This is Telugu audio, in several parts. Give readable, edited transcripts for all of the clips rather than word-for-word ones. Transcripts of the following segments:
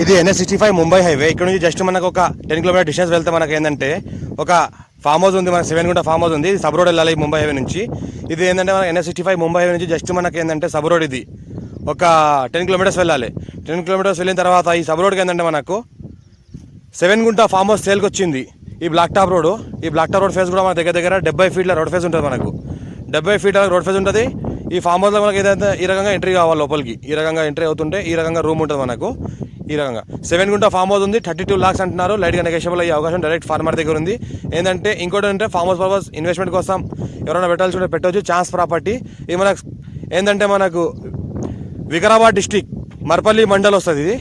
ఇది NH65 ముంబై హైవే. ఇక్కడ నుంచి జస్ట్ మనకు ఒక 10 కిలోమీటర్ డిస్టెన్స్ వెళ్తే మనకు ఏంటంటే ఒక ఫామ్ హౌస్ ఉంది, మనకు 7 గుంట ఫామ్ హౌస్ ఉంది. ఇది సబ్ రోడ్ వెళ్ళాలి ముంబై హైవే నుంచి. ఇది ఏంటంటే మన NH65 ముంబై హైవే నుంచి జస్ట్ మనకి ఏంటంటే సబ్ రోడ్ ఇది ఒక 10 కిలోమీటర్స్ వెళ్ళాలి. 10 కిలోమీటర్స్ వెళ్ళిన తర్వాత ఈ సబ్ రోడ్కి ఏంటంటే మనకు 7 గుంట ఫామ్ హౌస్ సేల్కి వచ్చింది. ఈ బ్లాక్ టాప్ రోడ్, ఈ బ్లాక్ టాప్ రోడ్ ఫేస్ కూడా మన దగ్గర 70 ఫీట్ల రోడ్ ఫేస్ ఉంటుంది. మనకు 70 ఫీట్ల రోడ్ ఫేస్ ఉంటుంది. ఈ ఫామ్ హౌస్లో మనకి ఏదైతే ఈ రకంగా ఎంట్రీ కావాలి లోపలికి, ఈ రకంగా ఎంట్రీ అవుతుంటే ఈ రకంగా రూమ్ ఉంటుంది మనకు. ఈ రకంగా 7 గుంట ఫామ్ హౌస్ ఉంది. 32 lakhs అంటున్నారు. లైట్గా నెగోషియబుల్ అయ్యే అవకాశం డైరెక్ట్ ఫార్మర్ దగ్గర ఉంది. ఏంటంటే ఇంకోటి అంటే ఫామ్ హౌస్ పర్పస్ ఇన్వెస్ట్మెంట్ కోసం ఎవరైనా పెట్టాల్సి ఉంటే పెట్టవచ్చు. Chance property. ఇది మనకు ఏంటంటే మనకు వికారాబాద్ డిస్టిక్ మర్పల్లి మండల్ వస్తుంది. ఇది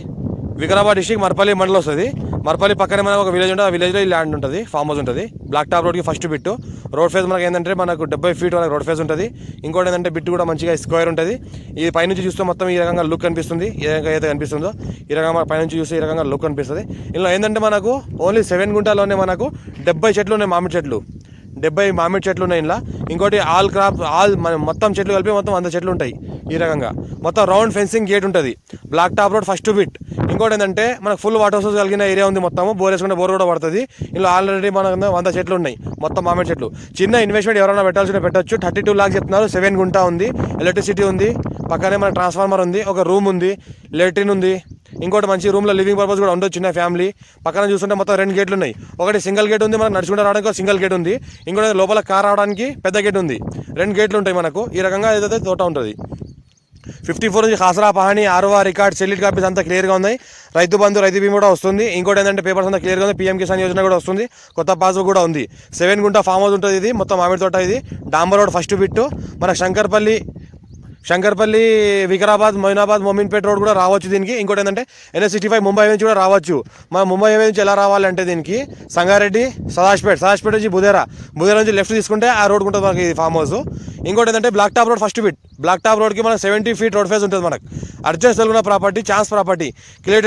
వికారాబాద్ డిస్టిక్ మర్పల్లి మండల్ వస్తుంది. మర్పల్లి పక్కనే మనకు ఒక విలేజ్ ఉంటుంది. ఆ విలేజ్లో ఈ ల్యాండ్ ఉంటుంది, ఫామ్ హౌస్ ఉంటుంది. బ్లాక్ టాప్ రోడ్కి ఫస్ట్ బిట్టు రోడ్ ఫేస్ మనకి ఏంటంటే మనకు 70 ఫీట్ వరకు రోడ్ ఫేస్ ఉంటుంది. ఇంకోటి ఏంటంటే బిట్టు కూడా మంచిగా స్క్వేర్ ఉంటుంది. ఈ పైనుంచి చూస్తే మొత్తం ఈ రకంగా లుక్ కనిపిస్తుంది. ఏ రకంగా అయితే కనిపిస్తుందో ఈ రకంగా పైనుంచి చూస్తే ఈ రకంగా లుక్ కనిపిస్తుంది. ఇందులో ఏంటంటే మనకు ఓన్లీ 7 గుంటలోనే మనకు 70 చెట్లు ఉన్నాయి, మామిడి చెట్లు. 70 మామిడి చెట్లు ఉన్నాయి ఇంట్లో. ఇంకోటి ఆల్ క్రాప్ మొత్తం చెట్లు కలిపి మొత్తం 100 చెట్లు ఉంటాయి. ఈ రకంగా మొత్తం రౌండ్ ఫెన్సింగ్ గేట్ ఉంటుంది. Black top road first bit. ఇంకోటి ఏంటంటే మనకు ఫుల్ వాటర్ సోర్స్ కలిగిన ఏరియా ఉంది. మొత్తము బోర్ వేసుకుంటే బోర్ కూడా పడుతుంది. ఇందులో ఆల్రెడీ మనకు 100 చెట్లు ఉన్నాయి, మొత్తం మామిడి చెట్లు. చిన్న ఇన్వెస్ట్మెంట్ ఎవరైనా పెట్టాల్సి పెట్టచ్చు. 32 lakhs చెప్తున్నారు. 7 గుంట ఉంది, ఎలక్ట్రిసిటీ ఉంది, పక్కనే మన ట్రాన్స్ఫార్మర్ ఉంది, ఒక రూమ్ ఉంది, లెట్రిన్ ఉంది. ఇంకోటి మంచి రూమ్లో లివింగ్ పర్పస్ కూడా ఉండొచ్చు చిన్న ఫ్యామిలీ. పక్కన చూస్తుంటే మొత్తం 2 గేట్లు ఉన్నాయి. ఒకటి సింగిల్ గేట్ ఉంది, మనకు నడుచుకుంటూ రావడానికి ఒక సింగిల్ గేట్ ఉంది. ఇంకోటి లోపల కార్ రావడానికి పెద్ద గేట్ ఉంది. 2 గేట్లు ఉంటాయి మనకు. ఈ రకంగా ఏదైతే తోట ఉంటుంది. 54 నుంచి హాసరా పహాని ఆర్ఓఆర్ రికార్డ్ సెల్లిట్ కాపీస్ అంతా క్లియర్గా ఉన్నాయి. రైతు బంధు రైతు బీమా కూడా వస్తుంది. ఇంకోటి ఏంటంటే పేపర్స్ అంతా క్లియర్గా ఉంది. PM కిసాన్ యోజన కూడా వస్తుంది. కొత్త పాస్బుక్ కూడా ఉంది. 7 గుంట ఫామ్ హౌస్ ఉంటుంది. ఇది మొత్తం మామిడి తోట. ఇది డాంబర్ రోడ్ ఫస్ట్ బిట్టు. మన శంకర్పల్లి వికారాబాద్ మొయినాబాద్ మోమిన్పేట్ రోడ్ కూడా రావచ్చు దీనికి. ఇంకోటి ఏంటంటే NH65 ముంబై నుంచి కూడా రావచ్చు. మన ముంబై హైవే నుంచి ఎలా రావాలంటే దీనికి సంగారెడ్డి, సదాజ్పేట్ నుంచి బుధేరా నుంచి లెఫ్ట్ తీసుకుంటే ఆ రోడ్ ఉంటుంది మనకి ఫామ్ హౌస్. ఇంకోటి ఏంటంటే black top road first bit. Black top రోడ్కి మనకు 70 ఫీట్ రోడ్ ఫేస్ ఉంటుంది. మనకు అర్జెంట్ తెలుగున్న ప్రాపర్టీ, ఛాన్స్ ప్రాపర్టీ, క్లియర్.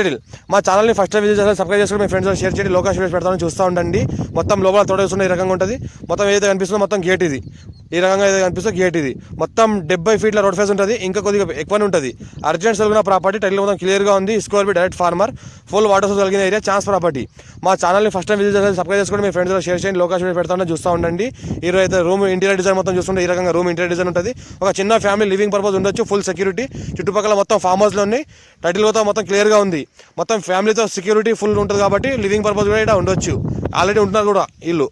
మా ఛానల్ని ఫస్ట్ విజిట్ చేయాలి, సబ్స్క్రైబ్ చేసుకుని మీ ఫ్రెండ్స్ షేర్ చేయండి. లోకల్ వీడియోస్ పెడతామని చూస్తూ ఉండండి. మొత్తం లోపల తోట చూస్తున్న ఈ రకంగా ఉంటుంది. మొత్తం ఏదైతే కనిపిస్తుందో మొత్తం గేట్ ఇది. ఈ రకంగా ఏదైతే కనిపిస్తుందో గేట్ ఇది. మొత్తం 70 ఫీట్ల రోడ్ ఫేస్ ఉంటుంది. ఇంకా కొద్దిగా ఎక్కువనే ఉంటుంది. అర్జెంట్ తెలుగున్న ప్రాపర్టీ. టైటిల్ మొత్తం క్లియర్గా ఉంది. Square B direct farmer, full water source కలిగిన ఏరియా, ఛాన్స్ ప్రాపర్టీ. మా ఛానల్ని ఫస్ట్ టైం విజిట్ చేయాలి, సబ్స్క్రైబ్ చేసుకుని మీ ఫ్రెండ్స్ షేర్ చేయండి. లోకల్ వీడియో పెడతామని చూస్తూ ఉండండి. ఈరోజు అయితే రూమ్ ఇంటీరియర్ డిజైన్ మొత్తం చూస్తుంటే ఈ రకంగా రూమ్ ఇంటీరియర్ డిజైన్ ఉంటుంది. ఒక చిన్న ఫ్యామిలీ లివింగ్ పర్పస్ ఉండొచ్చు. Full security. చుట్టుపక్కల మొత్తం ఫామ్ హౌస్లో ఉన్నాయి. టైటిల్ మొత్తం క్లియర్గా ఉంది. మొత్తం ఫ్యామిలీతో సెక్యూరిటీ ఫుల్ ఉంటుంది కాబట్టి లివింగ్ పర్పస్ కూడా ఇక్కడ ఉండొచ్చు. ఆల్రెడీ ఉంటున్నారు కూడా ఇల్లు.